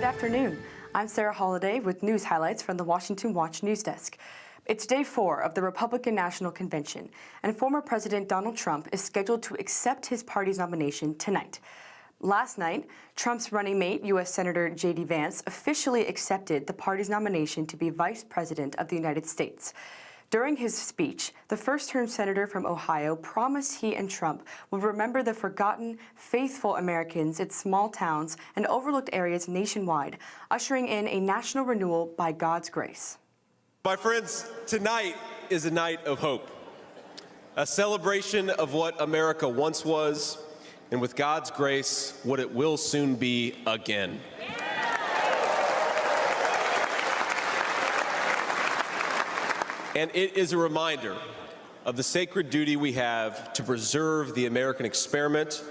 Good afternoon. I'm Sarah Holliday with news highlights from the Washington Watch News Desk. It's day 4 of the Republican National Convention, and former President Donald Trump is scheduled to accept his party's nomination tonight. Last night, Trump's running mate, U.S. Senator J.D. Vance, officially accepted the party's nomination to be Vice President of the United States. During his speech, the first-term senator from Ohio promised he and Trump would remember the forgotten, faithful Americans in small towns and overlooked areas nationwide, ushering in a national renewal by God's grace. My friends, tonight is a night of hope, a celebration of what America once was, and with God's grace, what it will soon be again. And it is a reminder of the sacred duty we have to preserve the American experiment,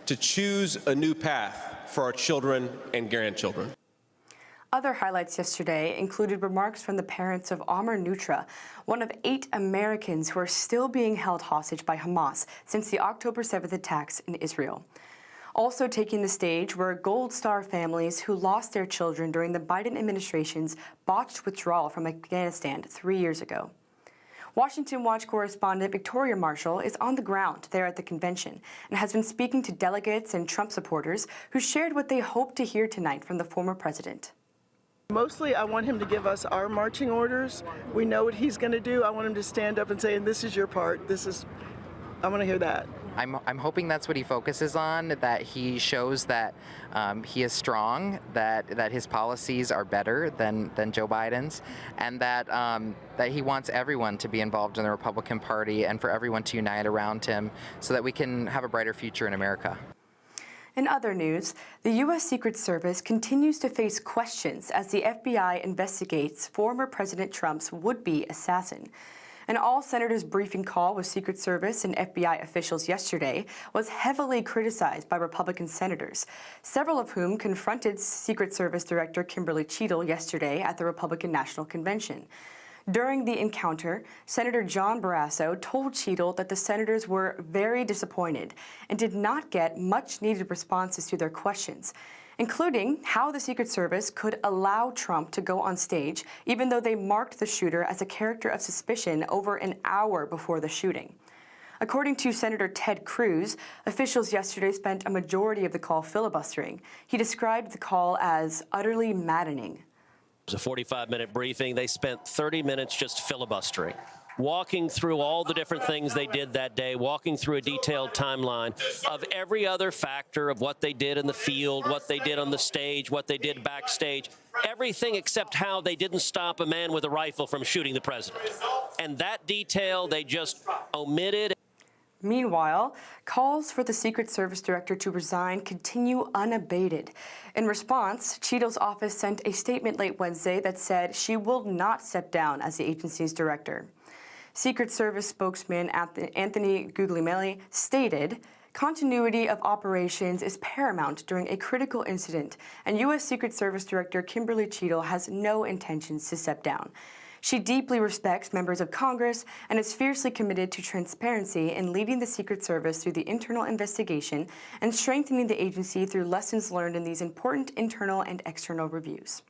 to choose a new path for our children and grandchildren. Other highlights yesterday included remarks from the parents of Amr Nutra, one of 8 Americans who are still being held hostage by Hamas since the October 7th attacks in Israel. Also taking the stage were Gold Star families who lost their children during the Biden administration's botched withdrawal from Afghanistan 3 years ago. Washington Watch correspondent Victoria Marshall is on the ground there at the convention and has been speaking to delegates and Trump supporters who shared what they hope to hear tonight from the former president. Mostly, I want him to give us our marching orders. We know what he's going to do. I want him to stand up and say, this is your part. I want to hear that. I'm hoping that's what he focuses on, that he shows that he is strong, that his policies are better than Joe Biden's, and that he wants everyone to be involved in the Republican Party and for everyone to unite around him so that we can have a brighter future in America. In other news, the U.S. Secret Service continues to face questions as the FBI investigates former President Trump's would-be assassin. An all-senators briefing call with Secret Service and FBI officials yesterday was heavily criticized by Republican senators, several of whom confronted Secret Service Director Kimberly Cheatle yesterday at the Republican National Convention. During the encounter, Senator John Barrasso told Cheatle that the senators were very disappointed and did not get much-needed responses to their questions, including how the Secret Service could allow Trump to go on stage, even though they marked the shooter as a character of suspicion over an hour before the shooting. According to Senator Ted Cruz, officials yesterday spent a majority of the call filibustering. He described the call as utterly maddening. It was a 45-minute briefing. They spent 30 minutes just filibustering, walking through all the different things they did that day, walking through a detailed timeline of every other factor of what they did in the field, what they did on the stage, what they did backstage, everything except how they didn't stop a man with a rifle from shooting the president. And that detail they just omitted. Meanwhile, calls for the Secret Service director to resign continue unabated. In response, Cheatle's office sent a statement late Wednesday that said she will not step down as the agency's director. Secret Service spokesman Anthony Guglielmi stated, "Continuity of operations is paramount during a critical incident, and U.S. Secret Service Director Kimberly Cheatle has no intentions to step down. She deeply respects members of Congress and is fiercely committed to transparency in leading the Secret Service through the internal investigation and strengthening the agency through lessons learned in these important internal and external reviews."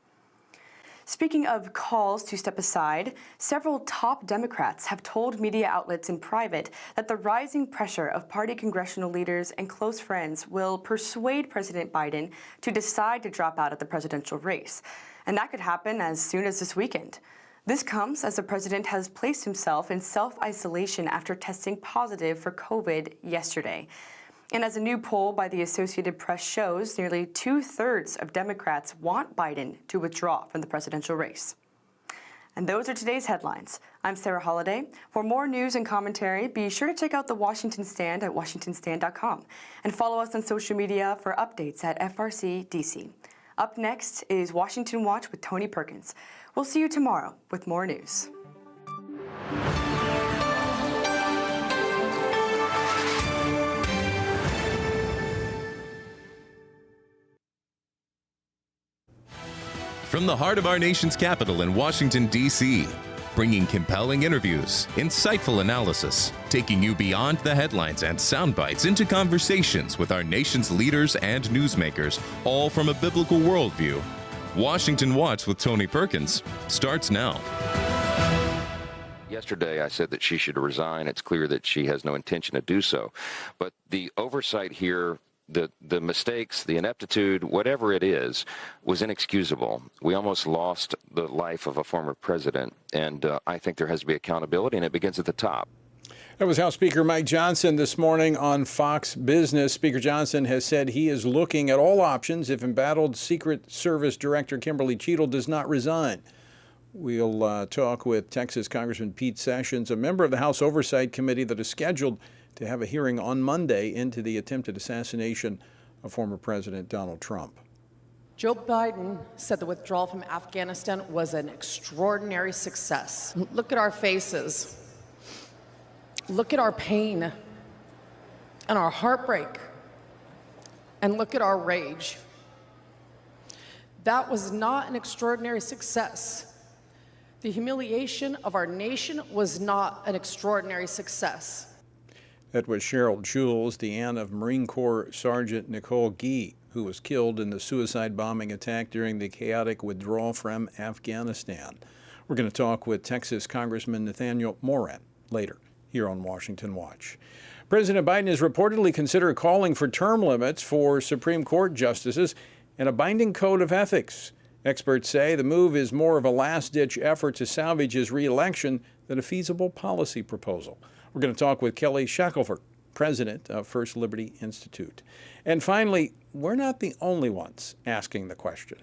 Speaking of calls to step aside, several top Democrats have told media outlets in private that the rising pressure of party congressional leaders and close friends will persuade President Biden to decide to drop out of the presidential race. And that could happen as soon as this weekend. This comes as the president has placed himself in self-isolation after testing positive for COVID yesterday. And as a new poll by the Associated Press shows, nearly 2/3 of Democrats want Biden to withdraw from the presidential race. And those are today's headlines. I'm Sarah Holliday. For more news and commentary, be sure to check out the Washington Stand at washingtonstand.com and follow us on social media for updates at FRC-DC. Up next is Washington Watch with Tony Perkins. We'll see you tomorrow with more news. From the heart of our nation's capital in Washington, D.C., bringing compelling interviews, insightful analysis, taking you beyond the headlines and sound bites into conversations with our nation's leaders and newsmakers, all from a biblical worldview. Washington Watch with Tony Perkins starts now. Yesterday, I said that she should resign. It's clear that she has no intention to do so. But the oversight here, the mistakes, the ineptitude, whatever it is, was inexcusable. We almost lost the life of a former president, and I think there has to be accountability, and it begins at the top. That was House Speaker Mike Johnson this morning on Fox Business. Speaker Johnson has said he is looking at all options if embattled Secret Service Director Kimberly Cheadle does not resign. We'll talk with Texas Congressman Pete Sessions, a member of the House Oversight Committee that is scheduled to have a hearing on Monday into the attempted assassination of former President Donald Trump. Joe Biden said the withdrawal from Afghanistan was an extraordinary success. Look at our faces. Look at our pain and our heartbreak. And look at our rage. That was not an extraordinary success. The humiliation of our nation was not an extraordinary success. That was Cheryl Jules, the aunt of Marine Corps Sergeant Nicole Gee, who was killed in the suicide bombing attack during the chaotic withdrawal from Afghanistan. We're going to talk with Texas Congressman Nathaniel Moran later here on Washington Watch. President Biden is reportedly considered calling for term limits for Supreme Court justices and a binding code of ethics. Experts say the move is more of a last-ditch effort to salvage his re-election than a feasible policy proposal. We're going to talk with Kelly Shackelford, president of First Liberty Institute. And finally, we're not the only ones asking the question.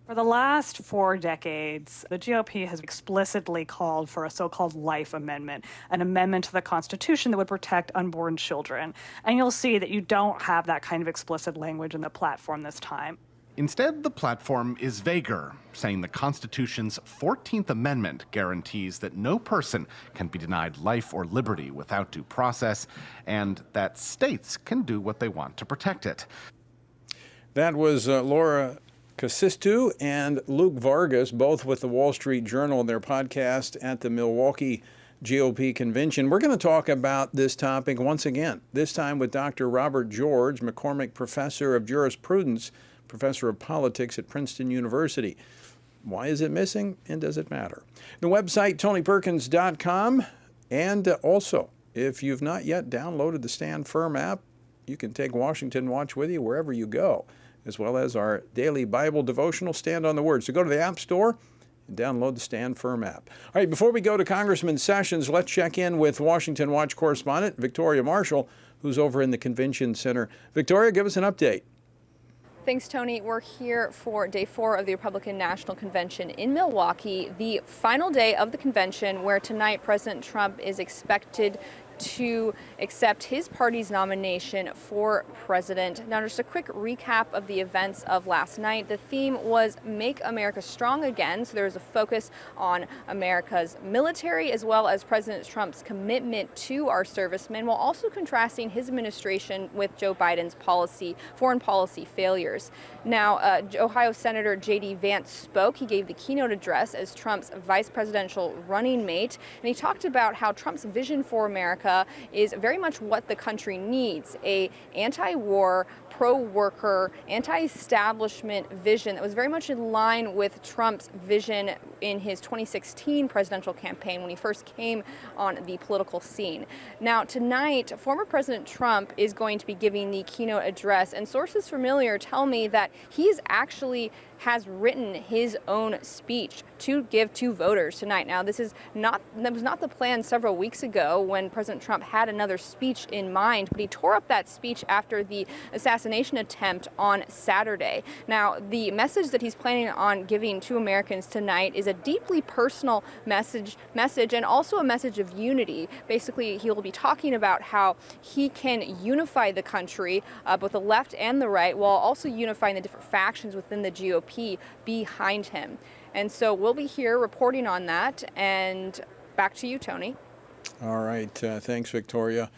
For the last 4 decades, the GOP has explicitly called for a so-called life amendment, an amendment to the Constitution that would protect unborn children. And you'll see that you don't have that kind of explicit language in the platform this time. Instead, the platform is vaguer, saying the Constitution's 14th Amendment guarantees that no person can be denied life or liberty without due process, and that states can do what they want to protect it. That was Laura Casistu and Luke Vargas, both with the Wall Street Journal in their podcast at the Milwaukee GOP convention. We're going to talk about this topic once again, this time with Dr. Robert George, McCormick Professor of Jurisprudence, Professor of Politics at Princeton University. Why is it missing, and does it matter? The website, TonyPerkins.com. And also, if you've not yet downloaded the Stand Firm app, you can take Washington Watch with you wherever you go, as well as our daily Bible devotional, Stand on the Word. So go to the App Store and download the Stand Firm app. All right, before we go to Congressman Sessions, let's check in with Washington Watch correspondent Victoria Marshall, who's over in the Convention Center. Victoria, give us an update. Thanks, Tony. We're here for day 4 of the Republican National Convention in Milwaukee, the final day of the convention, where tonight President Trump is expected to accept his party's nomination for president. Now, just a quick recap of the events of last night. The theme was Make America Strong Again. So there was a focus on America's military as well as President Trump's commitment to our servicemen, while also contrasting his administration with Joe Biden's foreign policy failures. Now, Ohio Senator J.D. Vance spoke. He gave the keynote address as Trump's vice presidential running mate, and he talked about how Trump's vision for America is very much what the country needs, a anti-war, pro-worker, anti-establishment vision that was very much in line with Trump's vision in his 2016 presidential campaign when he first came on the political scene. Now, tonight, former President Trump is going to be giving the keynote address, and sources familiar tell me that he's actually has written his own speech to give to voters tonight. Now, that was not the plan several weeks ago when President Trump had another speech in mind, but he tore up that speech after the assassination attempt on Saturday. Now, the message that he's planning on giving to Americans tonight is a deeply personal message and also a message of unity. Basically, he'll be talking about how he can unify the country, both the left and the right, while also unifying the different factions within the GOP behind him. And so we'll be here reporting on that. And back to you, Tony. All right. Thanks, Victoria.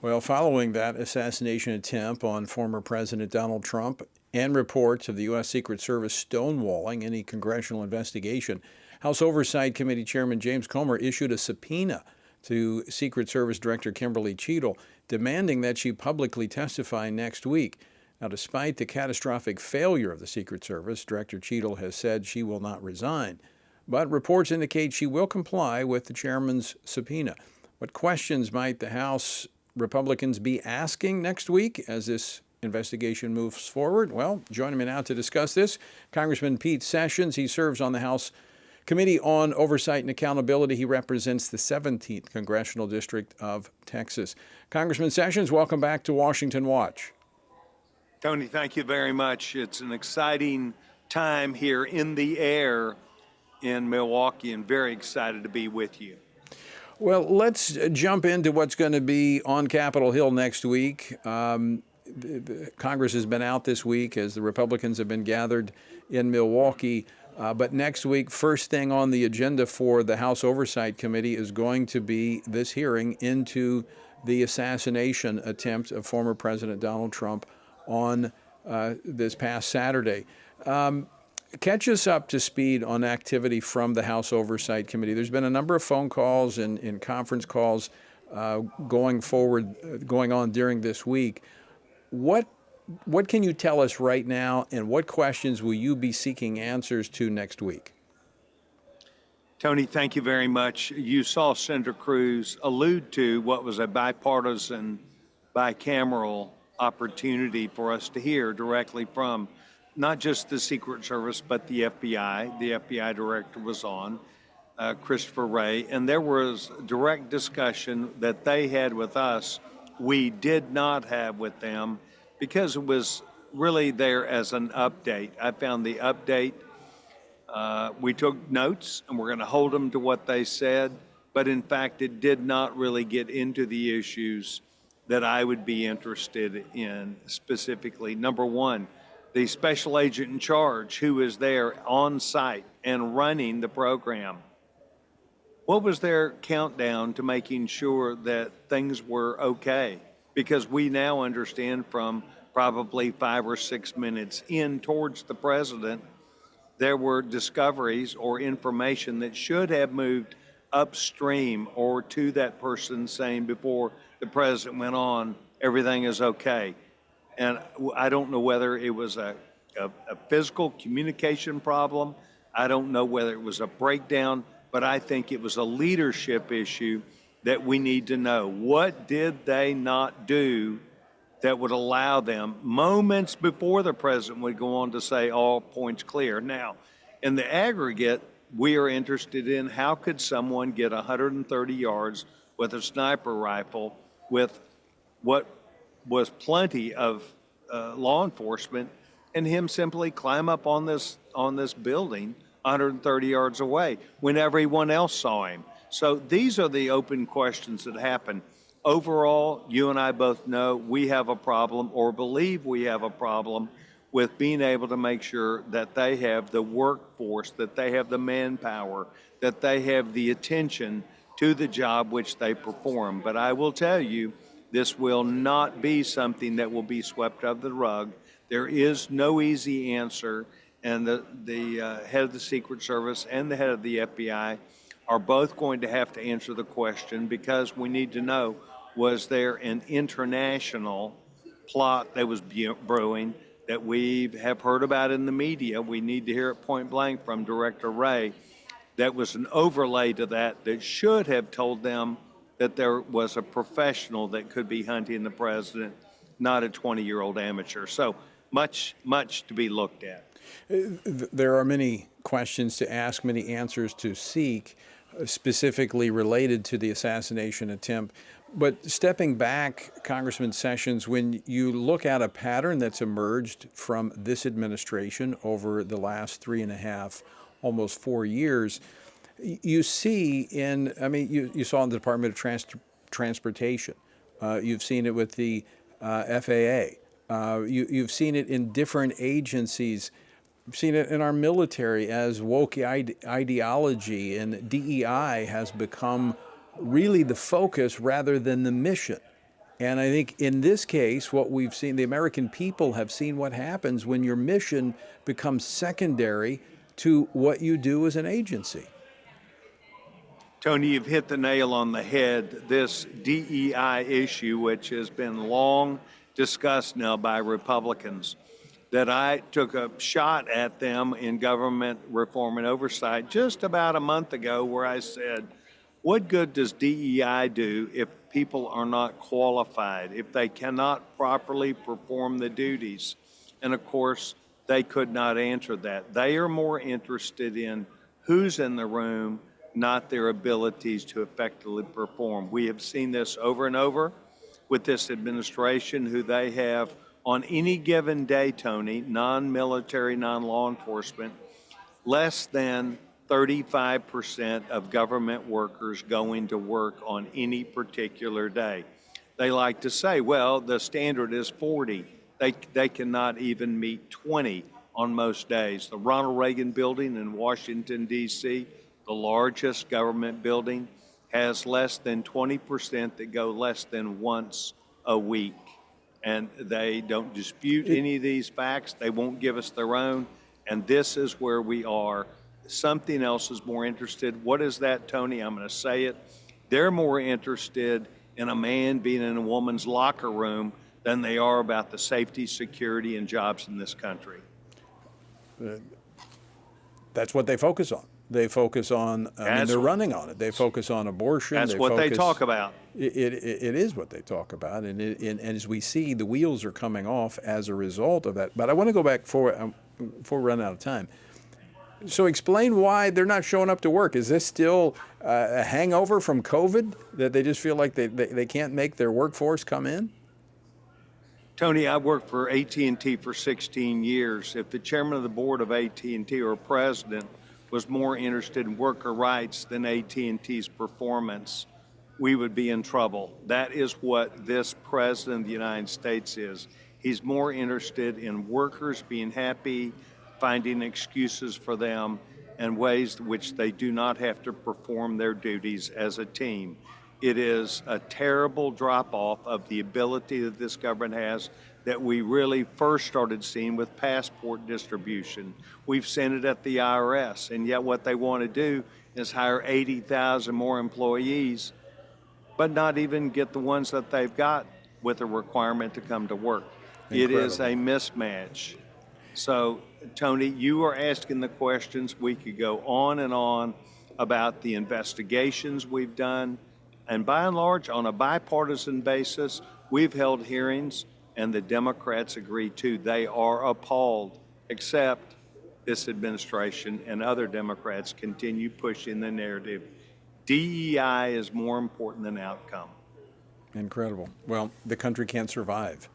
Well, following that assassination attempt on former President Donald Trump and reports of the U.S. Secret Service stonewalling any congressional investigation, House Oversight Committee Chairman James Comer issued a subpoena to Secret Service Director Kimberly Cheadle, demanding that she publicly testify next week. Now, despite the catastrophic failure of the Secret Service, Director Cheadle has said she will not resign. But reports indicate she will comply with the chairman's subpoena. What questions might the House Republicans be asking next week as this investigation moves forward? Well, joining me now to discuss this, Congressman Pete Sessions. He serves on the House Committee on Oversight and Accountability. He represents the 17th Congressional District of Texas. Congressman Sessions, welcome back to Washington Watch. Tony, thank you very much. It's an exciting time here in the air in Milwaukee, and very excited to be with you. Well, let's jump into what's going to be on Capitol Hill next week. Congress has been out this week as the Republicans have been gathered in Milwaukee. But next week, first thing on the agenda for the House Oversight Committee is going to be this hearing into the assassination attempt of former President Donald Trump on this past Saturday. Catch us up to speed on activity from the House Oversight Committee. There's been a number of phone calls and conference calls going on during this week. What can you tell us right now, and what questions will you be seeking answers to next week? Tony, thank you very much. You saw Senator Cruz allude to what was a bipartisan, bicameral opportunity for us to hear directly from not just the Secret Service, but the FBI. The FBI director was on, Christopher Wray, and there was direct discussion that they had with us. We did not have with them because it was really there as an update. I found the update. We took notes, and we're going to hold them to what they said, but in fact, it did not really get into the issues that I would be interested in specifically. Number one, the special agent in charge who is there on site and running the program. What was their countdown to making sure that things were okay? Because we now understand from probably 5 or 6 minutes in towards the president, there were discoveries or information that should have moved upstream or to that person saying before the president went on, everything is okay. And I don't know whether it was a physical communication problem. I don't know whether it was a breakdown, but I think it was a leadership issue that we need to know. What did they not do that would allow them moments before the president would go on to say all points clear? Now, in the aggregate, we are interested in how could someone get 130 yards with a sniper rifle with what was plenty of law enforcement, and him simply climb up on this building 130 yards away when everyone else saw him. So these are the open questions that happen. Overall, you and I both know we have a problem, or believe we have a problem, with being able to make sure that they have the workforce, that they have the manpower, that they have the attention to the job which they perform. But I will tell you, this will not be something that will be swept under the rug. There is no easy answer, and the head of the Secret Service and the head of the FBI are both going to have to answer the question, because we need to know, was there an international plot that was brewing that we have heard about in the media? We need to hear it point blank from Director Wray. That was an overlay to that should have told them that there was a professional that could be hunting the president, not a 20-year-old amateur. So much to be looked at. There are many questions to ask, many answers to seek, specifically related to the assassination attempt. But stepping back, Congressman Sessions, when you look at a pattern that's emerged from this administration over the last 3.5, almost 4 years, you see you saw in the Department of Transportation, you've seen it with the FAA, you've seen it in different agencies. We've seen it in our military as woke ideology and DEI has become really the focus rather than the mission. And I think in this case, what we've seen, the American people have seen what happens when your mission becomes secondary to what you do as an agency. Tony, you've hit the nail on the head. This DEI issue, which has been long discussed now by Republicans, that I took a shot at them in government reform and oversight just about a month ago, where I said, what good does DEI do if people are not qualified, if they cannot properly perform the duties? And of course, they could not answer that. They are more interested in who's in the room, not their abilities to effectively perform. We have seen this over and over with this administration, who they have on any given day, Tony, non-military, non-law enforcement, less than 35% of government workers going to work on any particular day. They like to say, well, the standard is 40. They cannot even meet 20 on most days. The Ronald Reagan building in Washington, D.C., the largest government building, has less than 20% that go less than once a week. And they don't dispute any of these facts. They won't give us their own. And this is where we are. Something else is more interested. What is that, Tony? I'm going to say it. They're more interested in a man being in a woman's locker room than they are about the safety, security, and jobs in this country. That's what they focus on. They focus on, they're running on it. They focus on abortion. That's what they talk about. It is what they talk about. And as we see, the wheels are coming off as a result of that. But I want to go back before we run out of time. So explain why they're not showing up to work. Is this still a hangover from COVID, that they just feel like they can't make their workforce come in? Tony, I worked for AT&T for 16 years. If the chairman of the board of AT&T or president was more interested in worker rights than AT&T's performance, we would be in trouble. That is what this president of the United States is. He's more interested in workers being happy, finding excuses for them, and ways which they do not have to perform their duties as a team. It is a terrible drop-off of the ability that this government has that we really first started seeing with passport distribution. We've seen it at the IRS, and yet what they want to do is hire 80,000 more employees, but not even get the ones that they've got with a requirement to come to work. Incredible. It is a mismatch. So, Tony, you are asking the questions. We could go on and on about the investigations we've done. And by and large, on a bipartisan basis, we've held hearings, and the Democrats agree too. They are appalled, except this administration and other Democrats continue pushing the narrative. DEI is more important than outcome. Incredible. Well, the country can't survive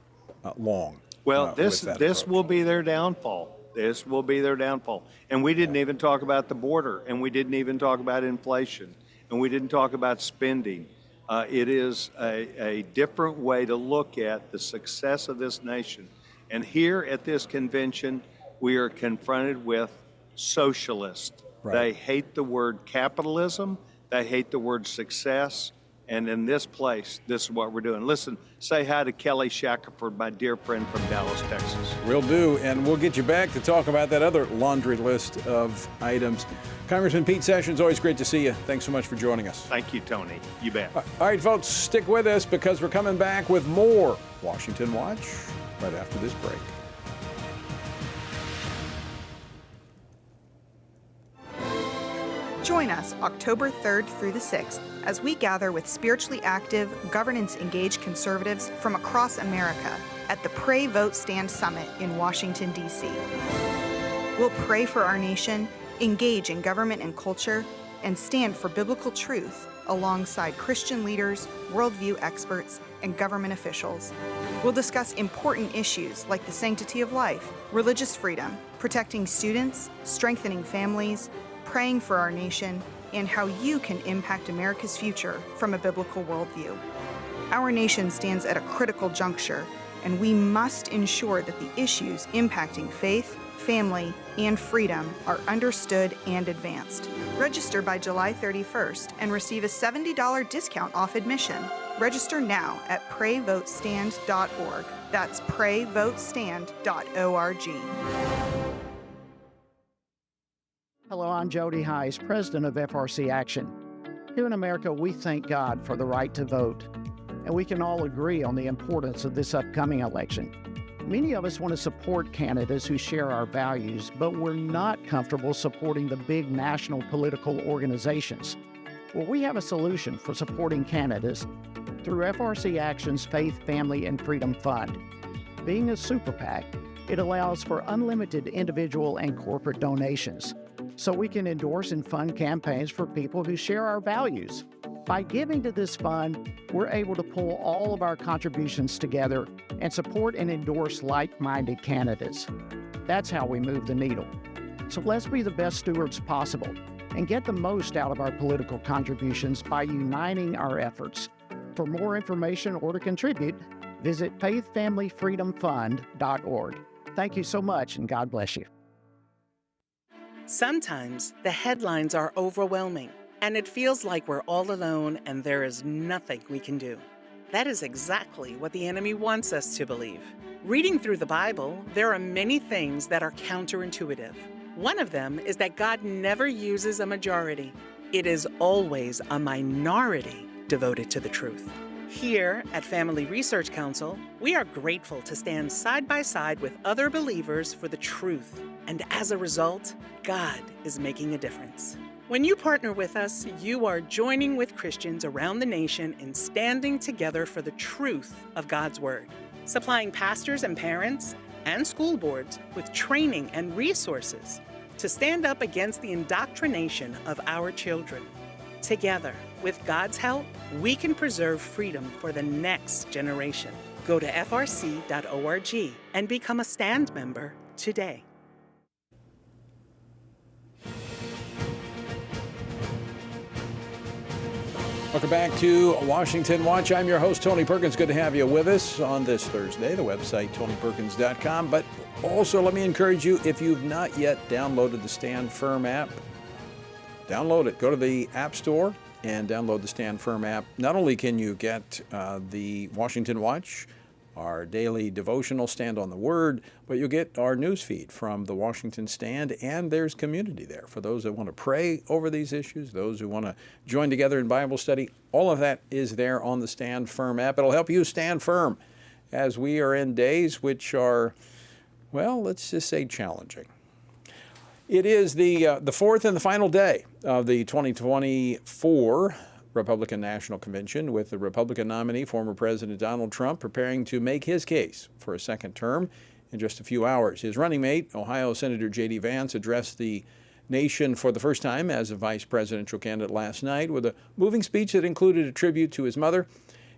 long. Well, this will be their downfall. This will be their downfall. And we didn't even talk about the border, and we didn't even talk about inflation, and we didn't talk about spending. It is a different way to look at the success of this nation. And here at this convention, we are confronted with socialists. Right. They hate the word capitalism. They hate the word success. And in this place, this is what we're doing. Listen, say hi to Kelly Shackelford, my dear friend from Dallas, Texas. Will do, and we'll get you back to talk about that other laundry list of items. Congressman Pete Sessions, always great to see you. Thanks so much for joining us. Thank you, Tony. You bet. All right, folks, stick with us because we're coming back with more Washington Watch right after this break. Join us October 3rd through the 6th as we gather with spiritually active, governance-engaged conservatives from across America at the Pray, Vote, Stand Summit in Washington, D.C. We'll pray for our nation, engage in government and culture, and stand for biblical truth alongside Christian leaders, worldview experts, and government officials. We'll discuss important issues like the sanctity of life, religious freedom, protecting students, strengthening families, praying for our nation, and how you can impact America's future from a biblical worldview. Our nation stands at a critical juncture, and we must ensure that the issues impacting faith, family, and freedom are understood and advanced. Register by July 31st and receive a $70 discount off admission. Register now at PrayVoteStand.org. That's PrayVoteStand.org. Hello, I'm Jody Heiss, president of FRC Action. Here in America, we thank God for the right to vote, and we can all agree on the importance of this upcoming election. Many of us want to support candidates who share our values, but we're not comfortable supporting the big national political organizations. Well, we have a solution for supporting candidates through FRC Action's Faith, Family, and Freedom Fund. Being a super PAC, it allows for unlimited individual and corporate donations, so we can endorse and fund campaigns for people who share our values. By giving to this fund, we're able to pull all of our contributions together and support and endorse like-minded candidates. That's how we move the needle. So let's be the best stewards possible and get the most out of our political contributions by uniting our efforts. For more information or to contribute, visit faithfamilyfreedomfund.org. Thank you so much, and God bless you. Sometimes the headlines are overwhelming, and it feels like we're all alone and there is nothing we can do. That is exactly what the enemy wants us to believe. Reading through the Bible, there are many things that are counterintuitive. One of them is that God never uses a majority. It is always a minority devoted to the truth. Here at Family Research Council, we are grateful to stand side by side with other believers for the truth. And as a result, God is making a difference. When you partner with us, you are joining with Christians around the nation in standing together for the truth of God's Word, supplying pastors and parents and school boards with training and resources to stand up against the indoctrination of our children. Together, with God's help, we can preserve freedom for the next generation. Go to frc.org and become a STAND member today. Welcome back to Washington Watch. I'm your host, Tony Perkins. Good to have you with us on this Thursday. The website, tonyperkins.com. But also, let me encourage you, if you've not yet downloaded the Stand Firm app, download it. Go to the App Store and download the Stand Firm app. Not only can you get the Washington Watch, our daily devotional Stand on the Word, but you'll get our news feed from the Washington Stand, and there's community there for those that want to pray over these issues, those who want to join together in Bible study. All of that is there on the Stand Firm app. It'll help you stand firm as we are in days which are, well, let's just say challenging. It is the fourth and the final day of the 2024 Republican National Convention, with the Republican nominee, former President Donald Trump, preparing to make his case for a second term in just a few hours. His running mate, Ohio Senator J.D. Vance, addressed the nation for the first time as a vice presidential candidate last night with a moving speech that included a tribute to his mother.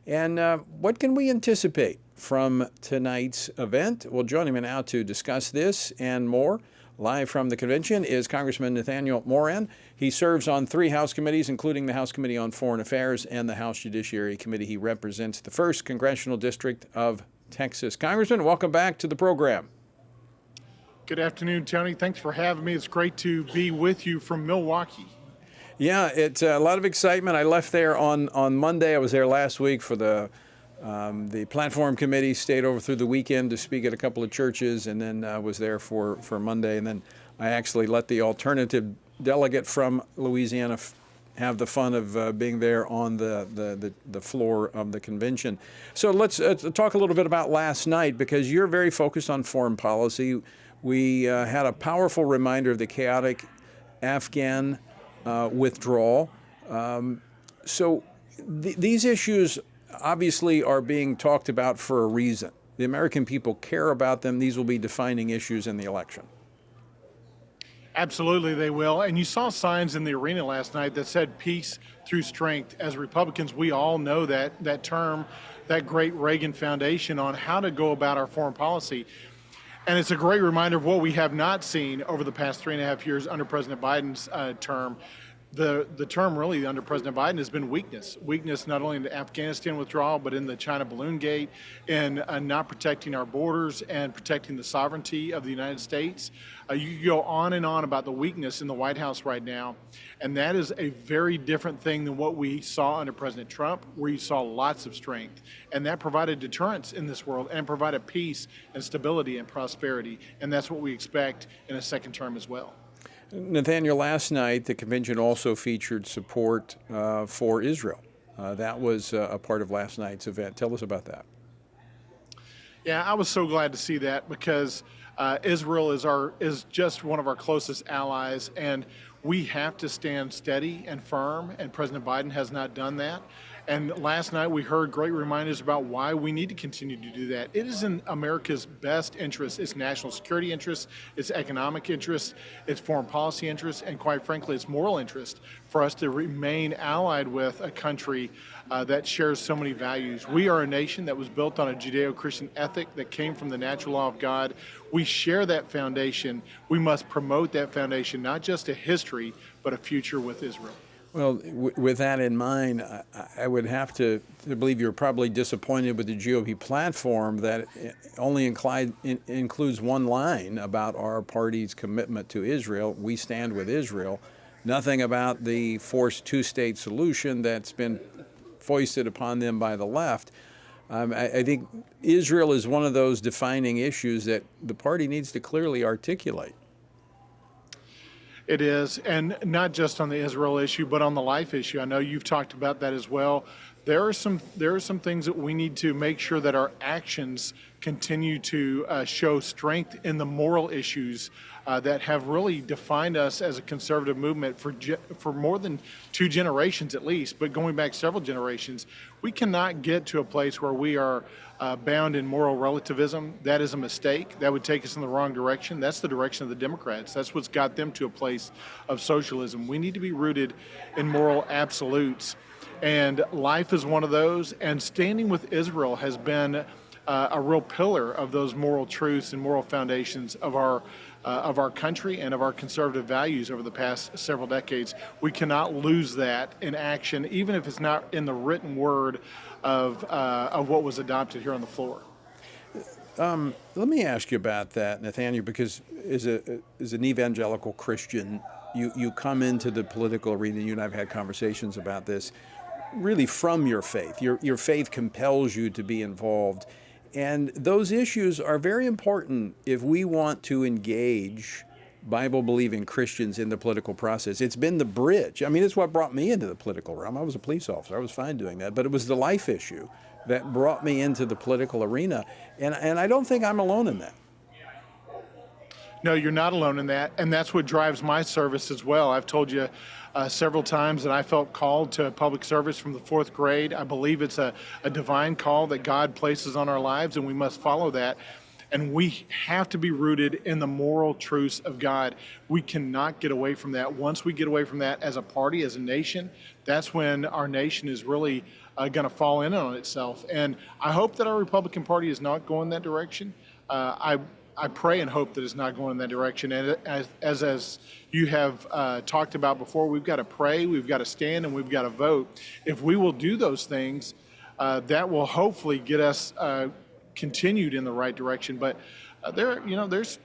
And what can we anticipate from tonight's event? Well, joining me now to discuss this and more, live from the convention, is Congressman Nathaniel Moran. He serves on 3 House committees, including the House Committee on Foreign Affairs and the House Judiciary Committee. He represents the 1st Congressional District of Texas. Congressman, welcome back to the program. Good afternoon, Tony. Thanks for having me. It's great to be with you from Milwaukee. Yeah, it's a lot of excitement. I left there on Monday. I was there last week for the platform committee, stayed over through the weekend to speak at a couple of churches, and then was there for Monday. And then I actually let the alternative delegate from Louisiana have the fun of being there on the floor of the convention. So let's talk a little bit about last night, because you're very focused on foreign policy. We had a powerful reminder of the chaotic Afghan withdrawal. So these issues obviously are being talked about for a reason. The American people care about them. These will be defining issues in the election. Absolutely, they will. And you saw signs in the arena last night that said peace through strength. As Republicans, we all know that term, that great Reagan foundation on how to go about our foreign policy. And it's a great reminder of what we have not seen over the past 3.5 years under President Biden's term. The term really under President Biden has been weakness. Weakness not only in the Afghanistan withdrawal, but in the China balloon gate, and not protecting our borders and protecting the sovereignty of the United States. You can go on and on about the weakness in the White House right now, and that is a very different thing than what we saw under President Trump, where you saw lots of strength. And that provided deterrence in this world and provided peace and stability and prosperity, and that's what we expect in a second term as well. Nathaniel, last night the convention also featured support for Israel. That was a part of last night's event. Tell us about that. Yeah, I was so glad to see that because Israel is just one of our closest allies, and we have to stand steady and firm, and President Biden has not done that. And last night we heard great reminders about why we need to continue to do that. It is in America's best interest, its national security interests, its economic interests, its foreign policy interests, and quite frankly, its moral interest for us to remain allied with a country that shares so many values. We are a nation that was built on a Judeo-Christian ethic that came from the natural law of God. We share that foundation. We must promote that foundation, not just a history, but a future with Israel. Well, with that in mind, I would have to believe you're probably disappointed with the GOP platform that only includes one line about our party's commitment to Israel. We stand with Israel. Nothing about the forced two-state solution that's been foisted upon them by the left. I think Israel is one of those defining issues that the party needs to clearly articulate. It is, and not just on the Israel issue, but on the life issue. I know you've talked about that as well. There are some things that we need to make sure that our actions continue to show strength in the moral issues that have really defined us as a conservative movement for more than 2 generations at least, but going back several generations. We cannot get to a place where we are bound in moral relativism. That is a mistake. That would take us in the wrong direction. That's the direction of the Democrats. That's what's got them to a place of socialism. We need to be rooted in moral absolutes. And life is one of those. And standing with Israel has been a real pillar of those moral truths and moral foundations of our country and of our conservative values over the past several decades. We cannot lose that in action, even if it's not in the written word of what was adopted here on the floor. Let me ask you about that, Nathaniel, because as an evangelical Christian, you come into the political arena. You and I have had conversations about this, really from your faith. Your faith compels you to be involved. And those issues are very important if we want to engage Bible-believing Christians in the political process. It's been the bridge. I mean, it's what brought me into the political realm. I was a police officer. I was fine doing that. But it was the life issue that brought me into the political arena. And I don't think I'm alone in that. No, you're not alone in that. And that's what drives my service as well. I've told you several times that I felt called to public service from the 4th grade. I believe it's a divine call that God places on our lives, and we must follow that. And we have to be rooted in the moral truths of God. We cannot get away from that. Once we get away from that as a party, as a nation, that's when our nation is really going to fall in on itself. And I hope that our Republican Party is not going that direction. I pray and hope that it's not going in that direction. And as you have talked about before, we've got to pray, we've got to stand, and we've got to vote. If we will do those things, that will hopefully get us continued in the right direction. But there's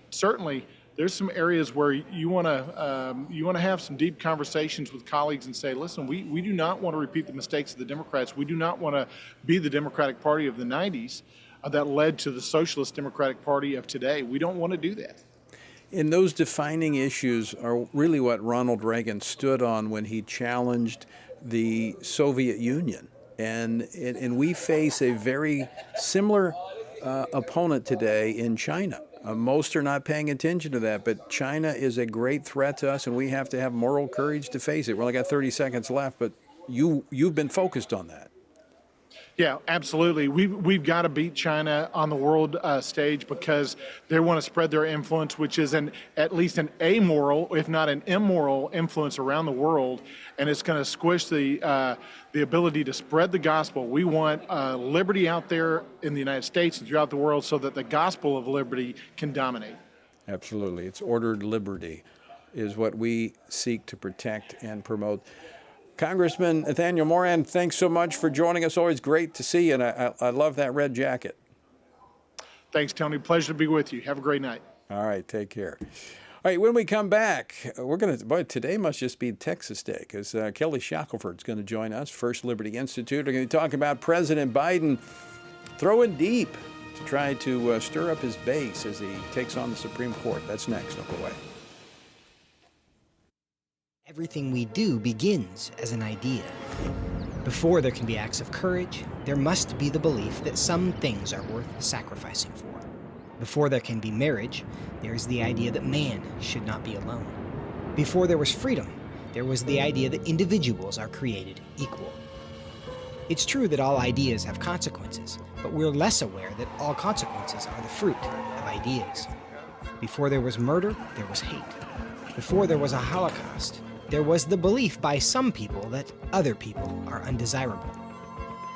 some areas where you want to have some deep conversations with colleagues and say, listen, we do not want to repeat the mistakes of the Democrats. We do not want to be the Democratic Party of the 90s. That led to the Socialist Democratic Party of today. We don't want to do that. And those defining issues are really what Ronald Reagan stood on when he challenged the Soviet Union. And we face a very similar opponent today in China. Most are not paying attention to that, but China is a great threat to us, and we have to have moral courage to face it. We only got 30 seconds left, but you've been focused on that. Yeah, absolutely. We've got to beat China on the world stage because they want to spread their influence, which is at least an amoral, if not an immoral, influence around the world, and it's going to squish the ability to spread the gospel. We want liberty out there in the United States and throughout the world so that the gospel of liberty can dominate. Absolutely. It's ordered liberty is what we seek to protect and promote. Congressman Nathaniel Moran, thanks so much for joining us. Always great to see you, and I love that red jacket. Thanks, Tony. Pleasure to be with you. Have a great night. All right, take care. All right, when we come back, today must just be Texas Day because Kelly Shackelford's going to join us, First Liberty Institute. We're going to talk about President Biden throwing deep to try to stir up his base as he takes on the Supreme Court. That's next. Don't go away. Everything we do begins as an idea. Before there can be acts of courage, there must be the belief that some things are worth sacrificing for. Before there can be marriage, there is the idea that man should not be alone. Before there was freedom, there was the idea that individuals are created equal. It's true that all ideas have consequences, but we're less aware that all consequences are the fruit of ideas. Before there was murder, there was hate. Before there was a Holocaust, there was the belief by some people that other people are undesirable.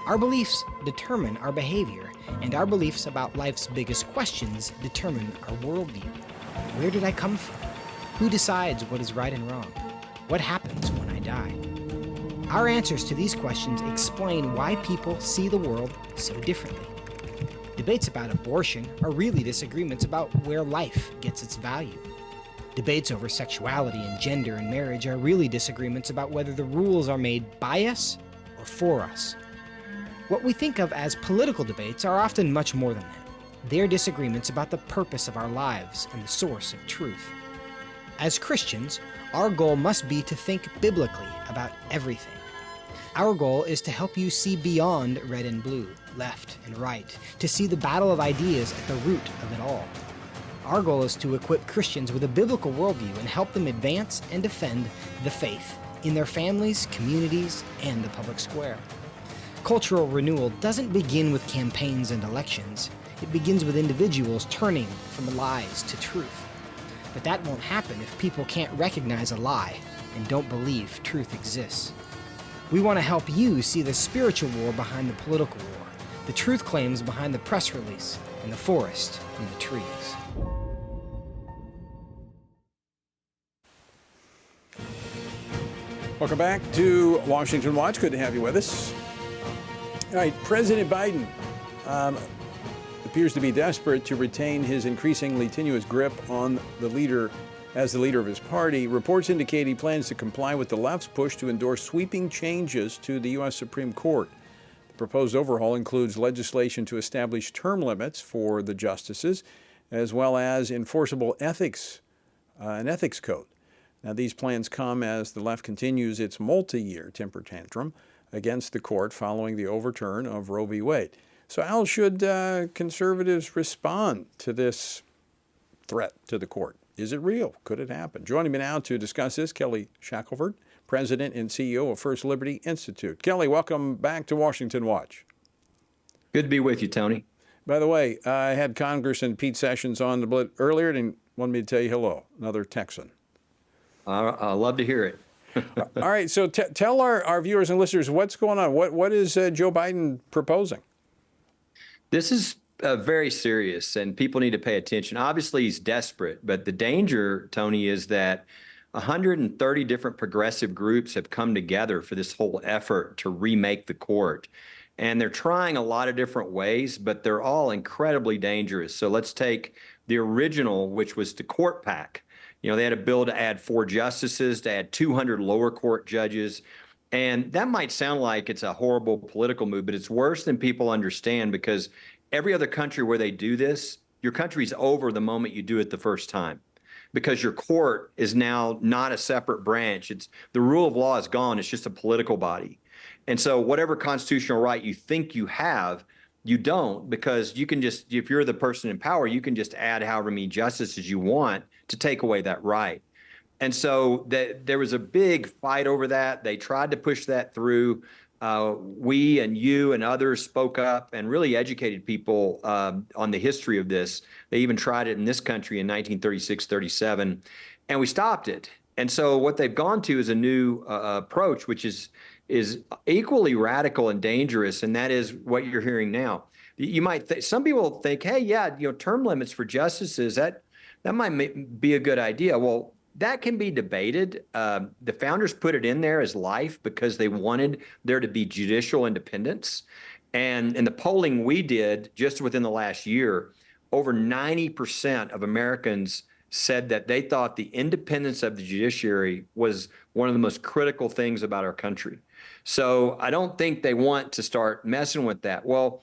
Our beliefs determine our behavior, and our beliefs about life's biggest questions determine our worldview. Where did I come from? Who decides what is right and wrong? What happens when I die? Our answers to these questions explain why people see the world so differently. Debates about abortion are really disagreements about where life gets its value. Debates over sexuality and gender and marriage are really disagreements about whether the rules are made by us or for us. What we think of as political debates are often much more than that. They're disagreements about the purpose of our lives and the source of truth. As Christians, our goal must be to think biblically about everything. Our goal is to help you see beyond red and blue, left and right, to see the battle of ideas at the root of it all. Our goal is to equip Christians with a biblical worldview and help them advance and defend the faith in their families, communities, and the public square. Cultural renewal doesn't begin with campaigns and elections. It begins with individuals turning from lies to truth. But that won't happen if people can't recognize a lie and don't believe truth exists. We want to help you see the spiritual war behind the political war, the truth claims behind the press release, and the forest from the trees. Welcome back to Washington Watch. Good to have you with us. All right, President Biden appears to be desperate to retain his increasingly tenuous grip on the leader as the leader of his party. Reports indicate he plans to comply with the left's push to endorse sweeping changes to the U.S. Supreme Court. The proposed overhaul includes legislation to establish term limits for the justices, as well as enforceable an ethics code. Now, these plans come as the left continues its multi-year temper tantrum against the court following the overturn of Roe v. Wade. So how should conservatives respond to this threat to the court? Is it real? Could it happen? Joining me now to discuss this, Kelly Shackelford, President and CEO of First Liberty Institute. Kelly, welcome back to Washington Watch. Good to be with you, Tony. By the way, I had Congressman Pete Sessions on the Blitz earlier and he wanted me to tell you hello, another Texan. I love to hear it. All right, so tell our viewers and listeners what's going on. What is Joe Biden proposing? This is very serious, and people need to pay attention. Obviously, he's desperate, but the danger, Tony, is that 130 different progressive groups have come together for this whole effort to remake the court. And they're trying a lot of different ways, but they're all incredibly dangerous. So let's take the original, which was the court pack. You know, they had a bill to add 4 justices, to add 200 lower court judges. And that might sound like it's a horrible political move, but it's worse than people understand, because every other country where they do this, your country's over the moment you do it the first time, because your court is now not a separate branch. It's the rule of law is gone. It's just a political body. And so whatever constitutional right you think you have, you don't, because you can just, if you're the person in power, you can just add however many justices you want to take away that right. And so there was a big fight over that. They tried to push that through. We and you and others spoke up and really educated people on the history of this. They even tried it in this country in 1936, 37, and we stopped it. And so what they've gone to is a new approach, which is equally radical and dangerous, and that is what you're hearing now. You might some people think, hey, yeah, term limits for justices, that might be a good idea. Well, that can be debated. The founders put it in there as life because they wanted there to be judicial independence. And in the polling we did just within the last year, over 90% of Americans said that they thought the independence of the judiciary was one of the most critical things about our country. So I don't think they want to start messing with that. Well,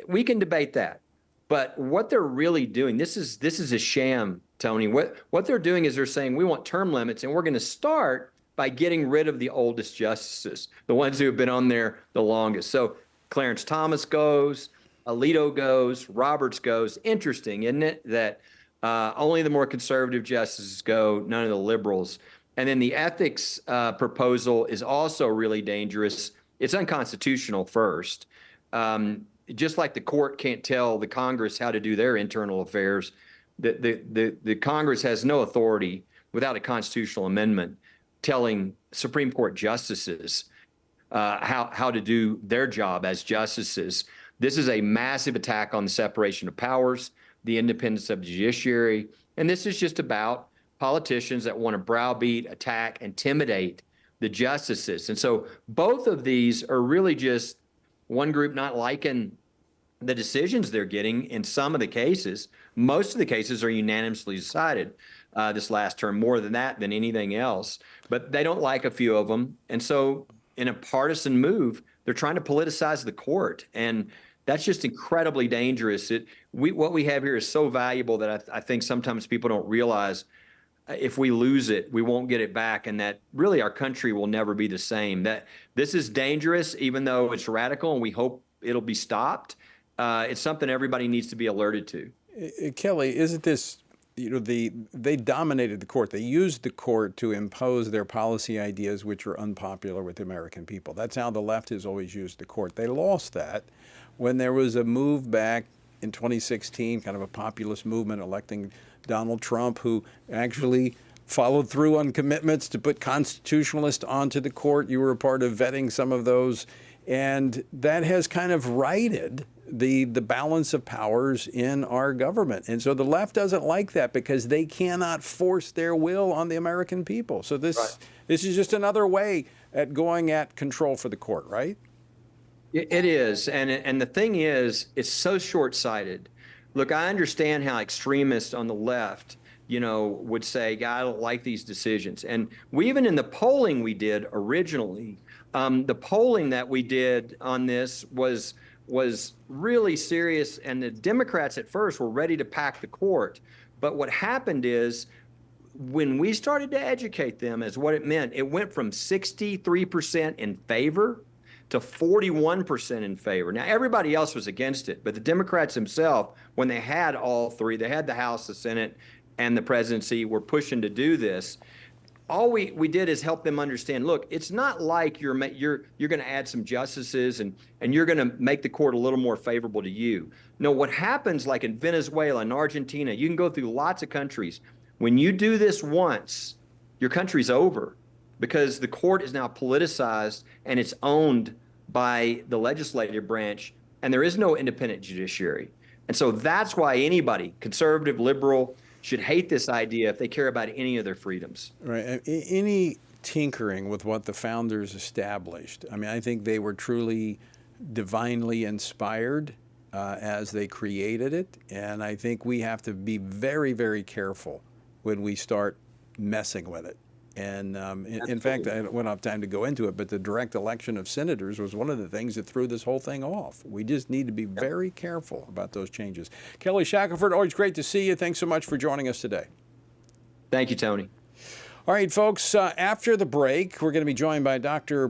we can debate that. But what they're really doing, this is a sham, Tony. What they're doing is they're saying we want term limits, and we're going to start by getting rid of the oldest justices, the ones who have been on there the longest. So Clarence Thomas goes, Alito goes, Roberts goes. Interesting, isn't it, that only the more conservative justices go, none of the liberals. And then the ethics proposal is also really dangerous. It's unconstitutional first. Just like the court can't tell the Congress how to do their internal affairs, the Congress has no authority without a constitutional amendment telling Supreme Court justices how to do their job as justices. This is a massive attack on the separation of powers, the independence of the judiciary, and this is just about politicians that want to browbeat, attack, intimidate the justices. And so both of these are really just one group not liking the decisions they're getting in some of the cases. Most of the cases are unanimously decided this last term, more than that than anything else. But they don't like a few of them. And so in a partisan move, they're trying to politicize the court. And that's just incredibly dangerous. What we have here is so valuable that I think sometimes people don't realize if we lose it, we won't get it back, and that really our country will never be the same. That this is dangerous, even though it's radical, and we hope it'll be stopped. It's something everybody needs to be alerted to. Kelly, isn't this, they dominated the court. They used the court to impose their policy ideas, which are unpopular with the American people. That's how the left has always used the court. They lost that when there was a move back in 2016, kind of a populist movement electing Donald Trump, who actually followed through on commitments to put constitutionalists onto the court. You were a part of vetting some of those. And that has kind of righted the balance of powers in our government. And so the left doesn't like that because they cannot force their will on the American people. So this is just another way at going at control for the court, right? It is. And the thing is, it's so short-sighted. Look, I understand how extremists on the left, would say, I don't like these decisions. And even in the polling we did originally, the polling that we did on this was really serious, and the Democrats at first were ready to pack the court. But what happened is, when we started to educate them as what it meant, it went from 63% in favor to 41% in favor. Now, everybody else was against it, but the Democrats themselves, when they had all three, they had the House, the Senate, and the presidency, were pushing to do this. All we did is help them understand, look, it's not like you're going to add some justices and you're going to make the court a little more favorable to you. No, what happens, like in Venezuela and Argentina, you can go through lots of countries. When you do this once, your country's over, because the court is now politicized and it's owned by the legislative branch, and there is no independent judiciary. And so that's why anybody, conservative, liberal, should hate this idea if they care about any of their freedoms. Right. Any tinkering with what the founders established, I think they were truly divinely inspired as they created it. And I think we have to be very, very careful when we start messing with it. And in fact, I don't have time to go into it, but the direct election of senators was one of the things that threw this whole thing off. We just need to be very careful about those changes. Kelly Shackelford, always great to see you. Thanks so much for joining us today. Thank you, Tony. All right, folks, after the break, we're going to be joined by Dr.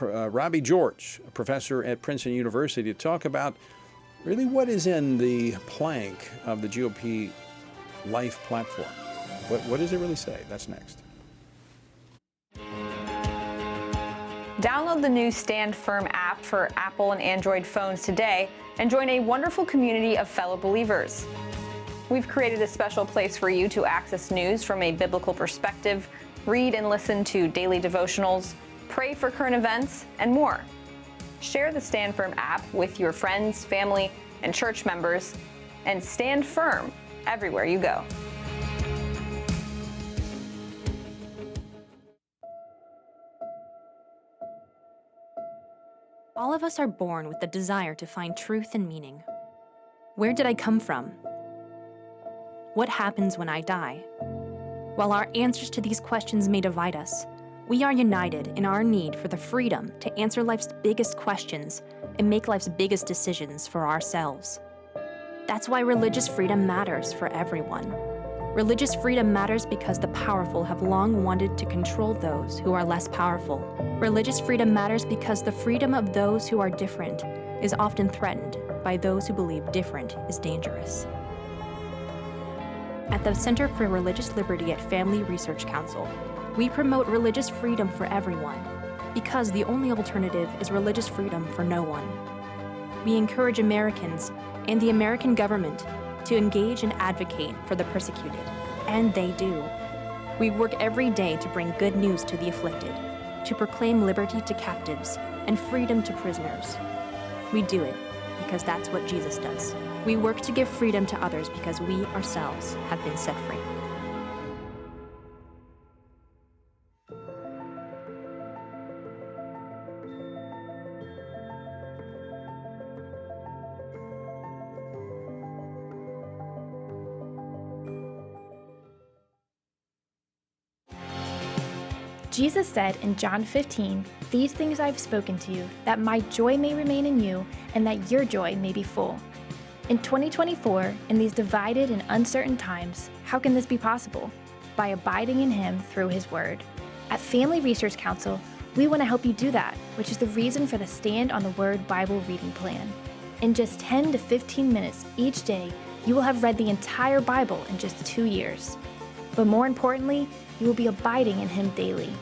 Robbie George, a professor at Princeton University, to talk about really what is in the plank of the GOP life platform. What does it really say? That's next. Download the new Stand Firm app for Apple and Android phones today and join a wonderful community of fellow believers. We've created a special place for you to access news from a biblical perspective, read and listen to daily devotionals, pray for current events, and more. Share the Stand Firm app with your friends, family, and church members, and stand firm everywhere you go. All of us are born with the desire to find truth and meaning. Where did I come from? What happens when I die? While our answers to these questions may divide us, we are united in our need for the freedom to answer life's biggest questions and make life's biggest decisions for ourselves. That's why religious freedom matters for everyone. Religious freedom matters because the powerful have long wanted to control those who are less powerful. Religious freedom matters because the freedom of those who are different is often threatened by those who believe different is dangerous. At the Center for Religious Liberty at Family Research Council, we promote religious freedom for everyone because the only alternative is religious freedom for no one. We encourage Americans and the American government to engage and advocate for the persecuted, and they do. We work every day to bring good news to the afflicted, to proclaim liberty to captives and freedom to prisoners. We do it because that's what Jesus does. We work to give freedom to others because we ourselves have been set free. Jesus said in John 15, "These things I've spoken to you, that my joy may remain in you, and that your joy may be full." In 2024, in these divided and uncertain times, how can this be possible? By abiding in Him through His Word. At Family Research Council, we want to help you do that, which is the reason for the Stand on the Word Bible reading plan. In just 10 to 15 minutes each day, you will have read the entire Bible in just 2 years. But more importantly, you will be abiding in Him daily.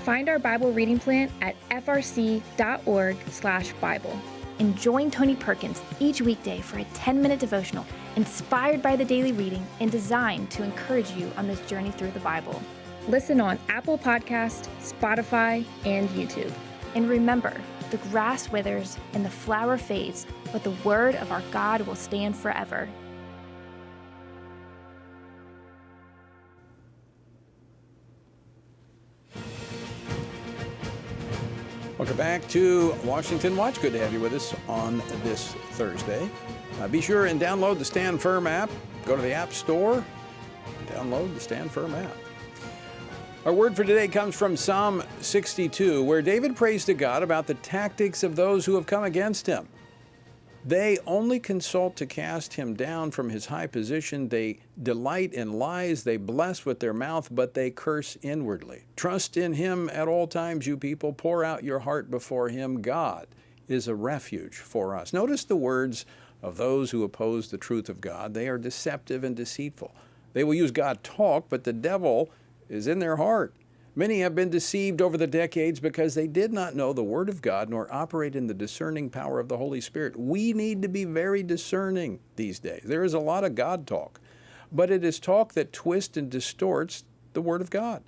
Find our Bible reading plan at frc.org/Bible. And join Tony Perkins each weekday for a 10-minute devotional inspired by the daily reading and designed to encourage you on this journey through the Bible. Listen on Apple Podcast, Spotify, and YouTube. And remember, the grass withers and the flower fades, but the word of our God will stand forever. Welcome back to Washington Watch. Good to have you with us on this Thursday. Be sure and download the Stand Firm app. Go to the App Store, download the Stand Firm app. Our word for today comes from Psalm 62, where David prays to God about the tactics of those who have come against him. They only consult to cast him down from his high position. They delight in lies. They bless with their mouth, but they curse inwardly. Trust in him at all times, you people. Pour out your heart before him. God is a refuge for us. Notice the words of those who oppose the truth of God. They are deceptive and deceitful. They will use God talk, but the devil is in their heart. Many have been deceived over the decades because they did not know the Word of God nor operate in the discerning power of the Holy Spirit. We need to be very discerning these days. There is a lot of God talk, but it is talk that twists and distorts the Word of God.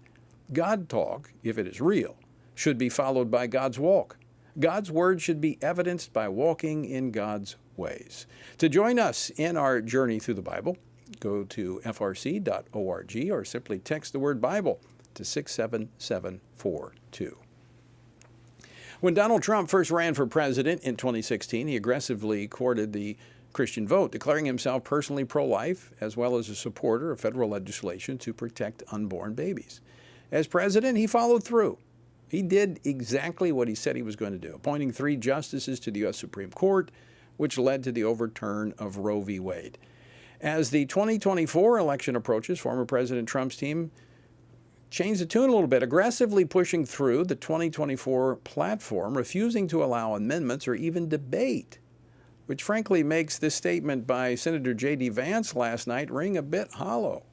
God talk, if it is real, should be followed by God's walk. God's Word should be evidenced by walking in God's ways. To join us in our journey through the Bible, go to frc.org or simply text the word Bible to 67742. When Donald Trump first ran for president in 2016, he aggressively courted the Christian vote, declaring himself personally pro-life as well as a supporter of federal legislation to protect unborn babies. As president, he followed through. He did exactly what he said he was going to do, appointing 3 justices to the U.S. Supreme Court, which led to the overturn of Roe v. Wade. As the 2024 election approaches, former President Trump's team changed the tune a little bit, aggressively pushing through the 2024 platform, refusing to allow amendments or even debate, which frankly makes this statement by Senator J.D. Vance last night ring a bit hollow.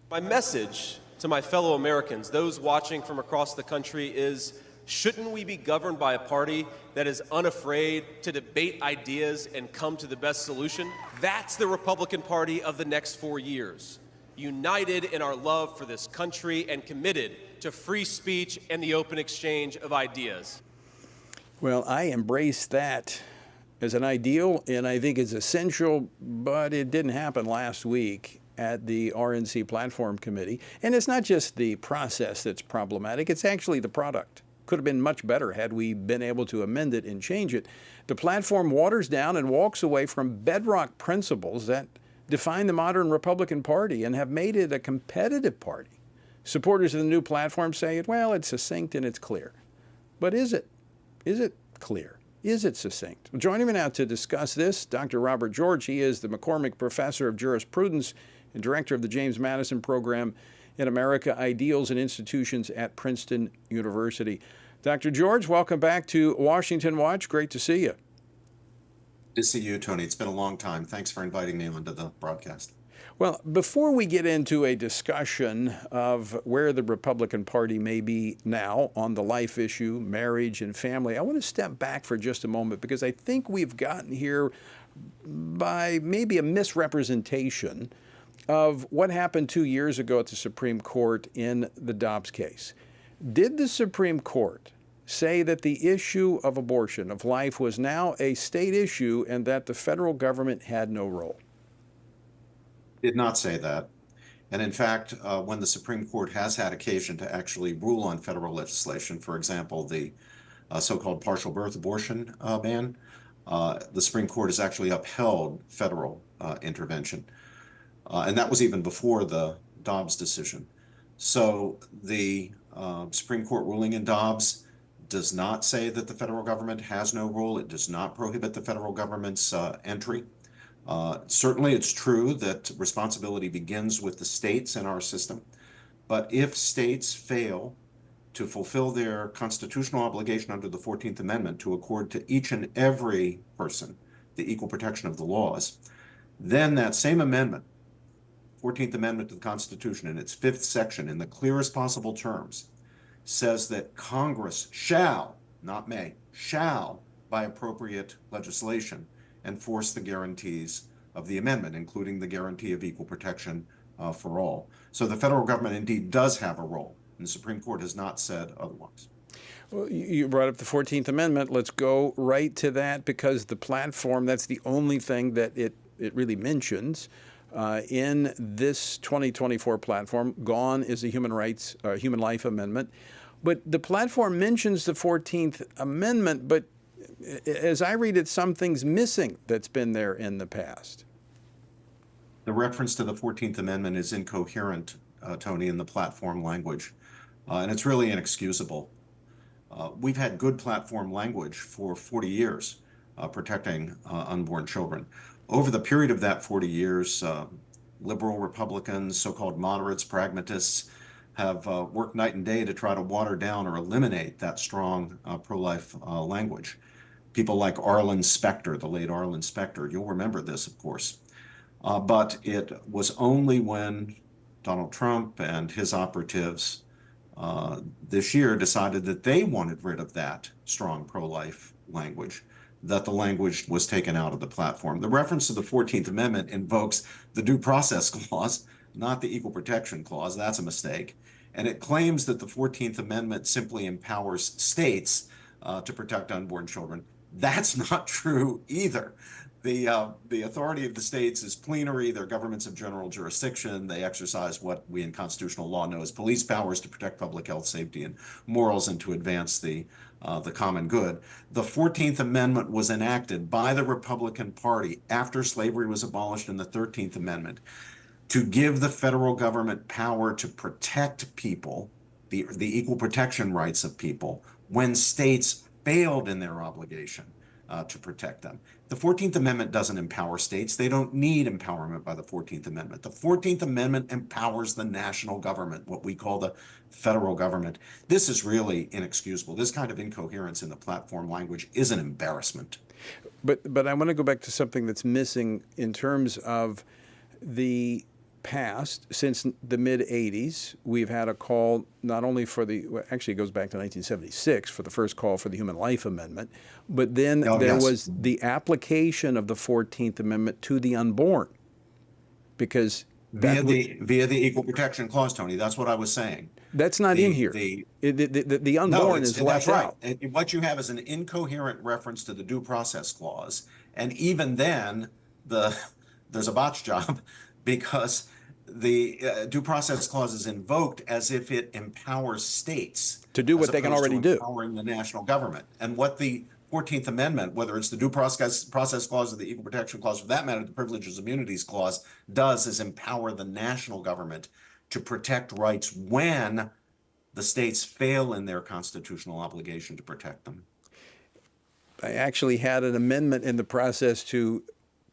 My message to my fellow Americans, those watching from across the country, is shouldn't we be governed by a party that is unafraid to debate ideas and come to the best solution? That's the Republican Party of the next 4 years. United in our love for this country and committed to free speech and the open exchange of ideas. Well, I embrace that as an ideal, and I think it's essential, but it didn't happen last week at the RNC Platform Committee. And it's not just the process that's problematic, it's actually the product. Could have been much better had we been able to amend it and change it. The platform waters down and walks away from bedrock principles that define the modern Republican Party and have made it a competitive party. Supporters of the new platform say, well, it's succinct and it's clear. But is it? Is it clear? Is it succinct? Joining me now to discuss this, Dr. Robert George. He is the McCormick Professor of Jurisprudence and Director of the James Madison Program in America, Ideals and Institutions at Princeton University. Dr. George, welcome back to Washington Watch. Great to see you. Good to see you, Tony. It's been a long time. Thanks for inviting me onto the broadcast. Well, before we get into a discussion of where the Republican Party may be now on the life issue, marriage and family, I want to step back for just a moment because I think we've gotten here by maybe a misrepresentation of what happened 2 years ago at the Supreme Court in the Dobbs case. Did the Supreme Court say that the issue of abortion, of life, was now a state issue and that the federal government had no role? Did not say that. And in fact, when the Supreme Court has had occasion to actually rule on federal legislation, for example, the so-called partial birth abortion ban, the Supreme Court has actually upheld federal intervention. And that was even before the Dobbs decision. So the Supreme Court ruling in Dobbs does not say that the federal government has no role. It does not prohibit the federal government's entry. Certainly, it's true that responsibility begins with the states in our system. But if states fail to fulfill their constitutional obligation under the 14th Amendment to accord to each and every person the equal protection of the laws, then that same amendment, 14th Amendment to the Constitution, in its 5th section, in the clearest possible terms, says that Congress shall, not may, shall, by appropriate legislation, enforce the guarantees of the amendment, including the guarantee of equal protection for all. So the federal government indeed does have a role, and the Supreme Court has not said otherwise. Well, you brought up the 14th Amendment. Let's go right to that because the platform, that's the only thing that it really mentions. In this 2024 platform, gone is the human life amendment. But the platform mentions the 14th Amendment, but as I read it, something's missing that's been there in the past. The reference to the 14th Amendment is incoherent, Tony, in the platform language, and it's really inexcusable. We've had good platform language for 40 years protecting unborn children. Over the period of that 40 years, liberal Republicans, so-called moderates, pragmatists, have worked night and day to try to water down or eliminate that strong pro-life language. People like Arlen Specter, the late Arlen Specter, you'll remember this, of course. But it was only when Donald Trump and his operatives this year decided that they wanted rid of that strong pro-life language that the language was taken out of the platform. The reference to the 14th Amendment invokes the Due Process Clause, not the Equal Protection Clause. That's a mistake. And it claims that the 14th Amendment simply empowers states to protect unborn children. That's not true either. The authority of the states is plenary. They're governments of general jurisdiction. They exercise what we in constitutional law know as police powers to protect public health, safety, and morals, and to advance the common good. The 14th Amendment was enacted by the Republican Party after slavery was abolished in the 13th Amendment to give the federal government power to protect people, the equal protection rights of people, when states failed in their obligation to protect them. The 14th Amendment doesn't empower states. They don't need empowerment by the 14th Amendment. The 14th Amendment empowers the national government, what we call the federal government. This is really inexcusable. This kind of incoherence in the platform language is an embarrassment. But I want to go back to something that's missing in terms of the past. Since the mid-'80s, we've had a call not only for actually it goes back to 1976 for the first call for the Human Life Amendment, but then there was the application of the 14th Amendment to the unborn. Because via the Equal Protection Clause, Tony, that's what I was saying. That's not in here. The unborn is left out. And what you have is an incoherent reference to the Due Process Clause. And even then, there's a botch job because the Due Process Clause is invoked as if it empowers states to do what they can already do, empowering the national government. And what the 14th Amendment, whether it's the Due Process Clause or the Equal Protection Clause, for that matter, the Privileges and Immunities Clause, does is empower the national government to protect rights when the states fail in their constitutional obligation to protect them. I actually had an amendment in the process to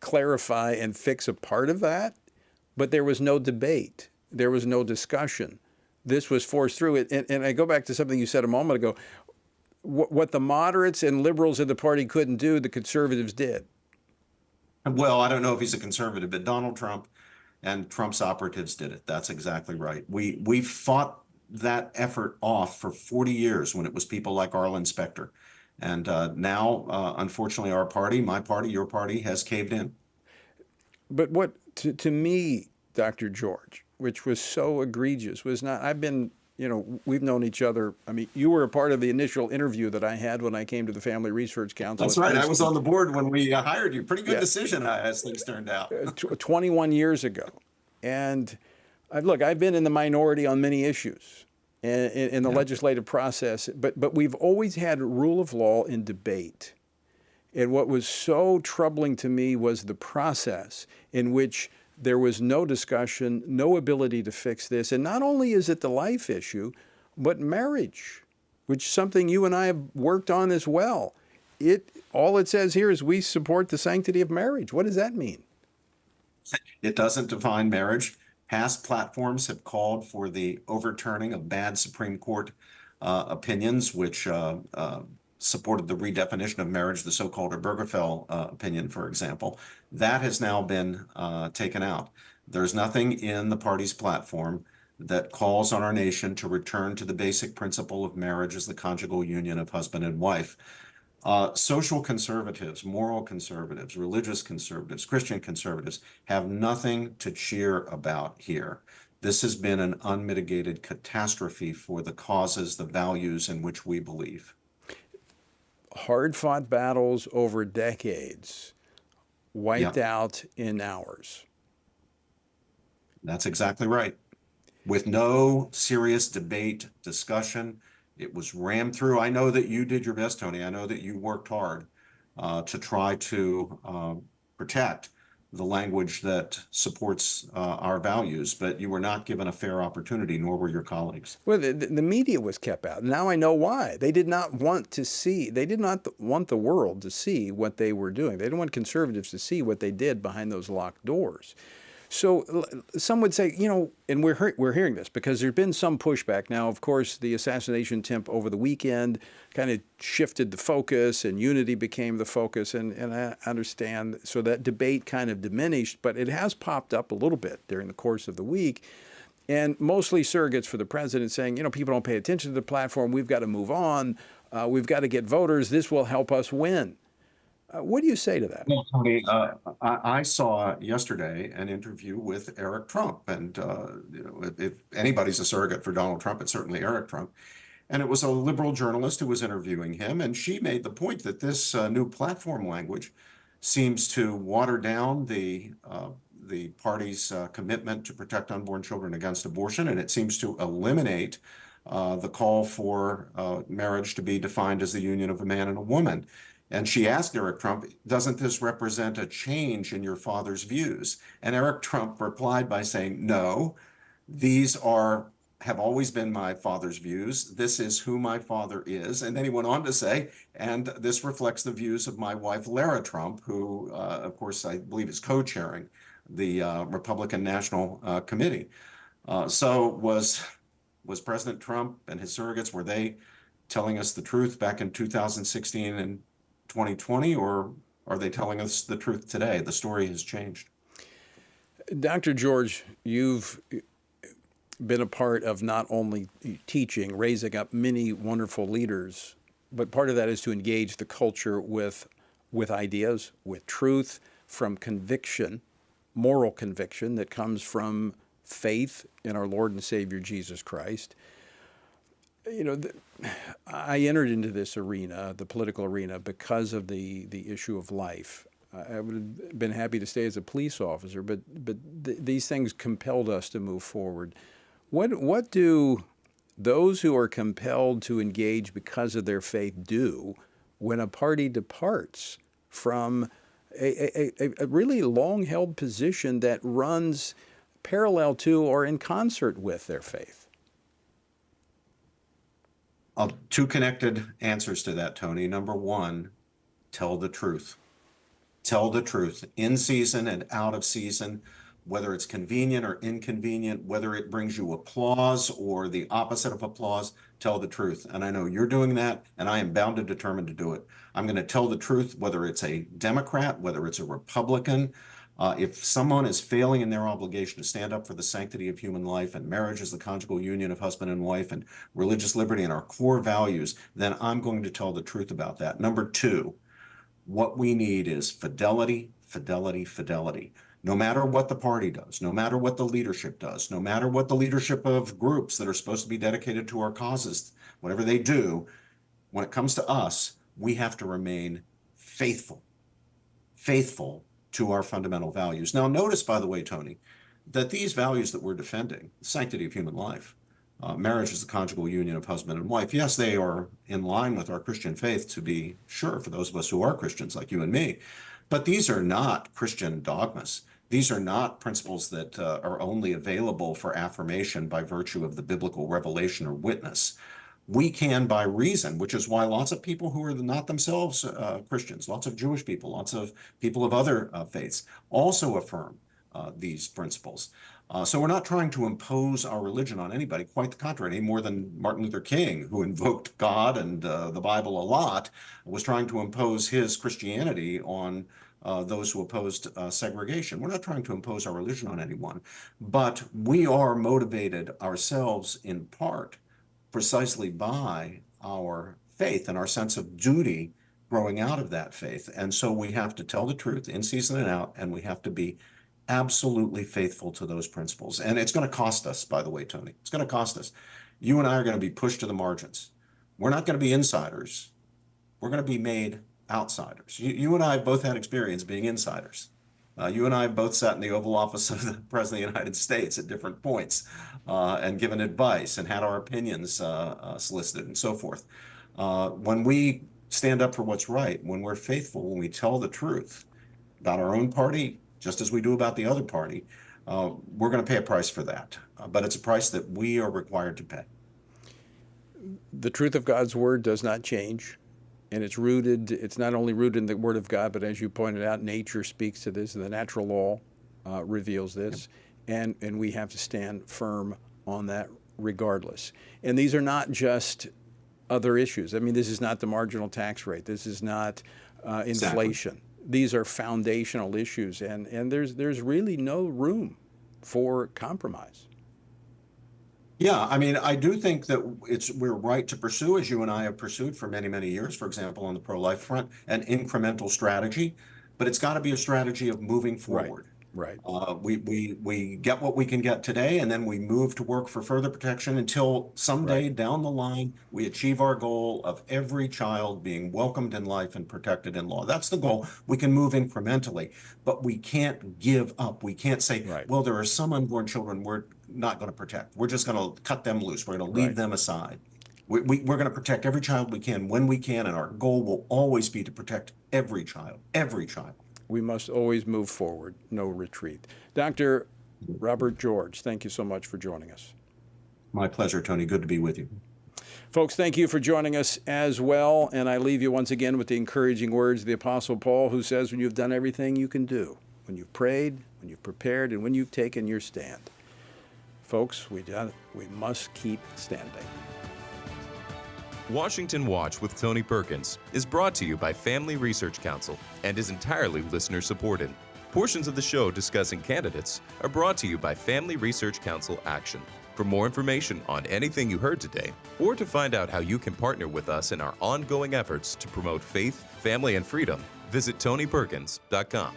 clarify and fix a part of that, but there was no debate. There was no discussion. This was forced through it. And I go back to something you said a moment ago. What the moderates and liberals in the party couldn't do, the conservatives did. Well, I don't know if he's a conservative, but Donald Trump and Trump's operatives did it. That's exactly right. We fought that effort off for 40 years when it was people like Arlen Specter. And now, unfortunately, our party, my party, your party, has caved in. But what, to me, Dr. George, which was so egregious, was not, I've been, we've known each other. I mean, you were a part of the initial interview that I had when I came to the Family Research Council. That's right. I was on the board when we hired you. Pretty good decision as things turned out. 21 years ago. And look, I've been in the minority on many issues in the legislative process, but we've always had rule of law in debate. And what was so troubling to me was the process in which there was no discussion, no ability to fix this. And not only is it the life issue, but marriage, which is something you and I have worked on as well. All it says here is we support the sanctity of marriage. What does that mean? It doesn't define marriage. Past platforms have called for the overturning of bad Supreme Court opinions, which supported the redefinition of marriage, the so-called Obergefell opinion, for example. That has now been taken out. There's nothing in the party's platform that calls on our nation to return to the basic principle of marriage as the conjugal union of husband and wife. Social conservatives, moral conservatives, religious conservatives, Christian conservatives have nothing to cheer about here. This has been an unmitigated catastrophe for the causes, the values in which we believe. Hard-fought battles over decades, wiped out in hours. That's exactly right. With no serious debate, discussion, it was rammed through. I know that you did your best, Tony. I know that you worked hard to try to protect the language that supports our values, but you were not given a fair opportunity, nor were your colleagues. Well, the media was kept out. Now I know why. They did not want to see, they did not want the world to see what they were doing. They didn't want conservatives to see what they did behind those locked doors. So some would say, and we're hearing this because there's been some pushback. Now, of course, the assassination attempt over the weekend kind of shifted the focus and unity became the focus. And I understand, so that debate kind of diminished, but it has popped up a little bit during the course of the week. And mostly surrogates for the president saying, people don't pay attention to the platform. We've got to move on. We've got to get voters. This will help us win. What do you say to that? Well, Tony, I saw yesterday an interview with Eric Trump, and if anybody's a surrogate for Donald Trump, it's certainly Eric Trump. And it was a liberal journalist who was interviewing him, and she made the point that this new platform language seems to water down the party's commitment to protect unborn children against abortion, and it seems to eliminate the call for marriage to be defined as the union of a man and a woman. And she asked Eric Trump, doesn't this represent a change in your father's views? And Eric Trump replied by saying, no, these have always been my father's views. This is who my father is. And then he went on to say, and this reflects the views of my wife, Lara Trump, who, of course, I believe is co-chairing the Republican National Committee. So was President Trump and his surrogates, were they telling us the truth back in 2016 and 2020, or are they telling us the truth today? The story has changed. Dr. George, you've been a part of not only teaching, raising up many wonderful leaders, but part of that is to engage the culture with ideas, with truth, from conviction, moral conviction that comes from faith in our Lord and Savior Jesus Christ. I entered into this arena, the political arena, because of the issue of life. I would have been happy to stay as a police officer, but these things compelled us to move forward. What do those who are compelled to engage because of their faith do when a party departs from a really long-held position that runs parallel to or in concert with their faith? Two connected answers to that, Tony. Number one, tell the truth. Tell the truth, in season and out of season, whether it's convenient or inconvenient, whether it brings you applause or the opposite of applause, tell the truth. And I know you're doing that, and I am bound and determined to do it. I'm going to tell the truth, whether it's a Democrat, whether it's a Republican. If someone is failing in their obligation to stand up for the sanctity of human life and marriage as the conjugal union of husband and wife and religious liberty and our core values, then I'm going to tell the truth about that. Number two, what we need is fidelity, fidelity, fidelity. No matter what the party does, no matter what the leadership does, no matter what the leadership of groups that are supposed to be dedicated to our causes, whatever they do, when it comes to us, we have to remain faithful, faithful to our fundamental values. Now, notice, by the way, Tony, that these values that we're defending, the sanctity of human life, marriage is the conjugal union of husband and wife. Yes, they are in line with our Christian faith, to be sure, for those of us who are Christians like you and me. But these are not Christian dogmas. These are not principles that are only available for affirmation by virtue of the biblical revelation or witness. We can, by reason, which is why lots of people who are not themselves Christians, lots of Jewish people, lots of people of other faiths, also affirm these principles. So we're not trying to impose our religion on anybody, quite the contrary, any more than Martin Luther King, who invoked God and the Bible a lot, was trying to impose his Christianity on those who opposed segregation. We're not trying to impose our religion on anyone, but we are motivated ourselves in part precisely by our faith and our sense of duty growing out of that faith. And so we have to tell the truth in season and out, and we have to be absolutely faithful to those principles. And it's going to cost us, by the way, Tony. It's going to cost us. You and I are going to be pushed to the margins. We're not going to be insiders. We're going to be made outsiders. You and I have both had experience being insiders. You and I have both sat in the Oval Office of the President of the United States at different points and given advice and had our opinions solicited and so forth. When we stand up for what's right, when we're faithful, when we tell the truth about our own party, just as we do about the other party, we're going to pay a price for that. But it's a price that we are required to pay. The truth of God's word does not change. And it's not only rooted in the word of God, but as you pointed out, nature speaks to this, and the natural law reveals this. Yep. And we have to stand firm on that regardless. And these are not just other issues. I mean, this is not the marginal tax rate. This is not inflation. Exactly. These are foundational issues, and there's really no room for compromise. Yeah, I mean, I do think that we're right to pursue, as you and I have pursued for many, many years, for example, on the pro-life front, an incremental strategy, but it's got to be a strategy of moving forward. Right. We get what we can get today, and then we move to work for further protection until someday down the line we achieve our goal of every child being welcomed in life and protected in law. That's the goal. We can move incrementally, but we can't give up. We can't say, well, there are some unborn children we're not going to protect. We're just going to cut them loose. We're going to leave them aside. We're going to protect every child we can when we can, and our goal will always be to protect every child, every child. We must always move forward, no retreat. Dr. Robert George, thank you so much for joining us. My pleasure, Tony. Good to be with you. Folks, thank you for joining us as well. And I leave you once again with the encouraging words of the Apostle Paul, who says, when you've done everything you can do, when you've prayed, when you've prepared, and when you've taken your stand. Folks, we must keep standing. Washington Watch with Tony Perkins is brought to you by Family Research Council and is entirely listener-supported. Portions of the show discussing candidates are brought to you by Family Research Council Action. For more information on anything you heard today, or to find out how you can partner with us in our ongoing efforts to promote faith, family, and freedom, visit TonyPerkins.com.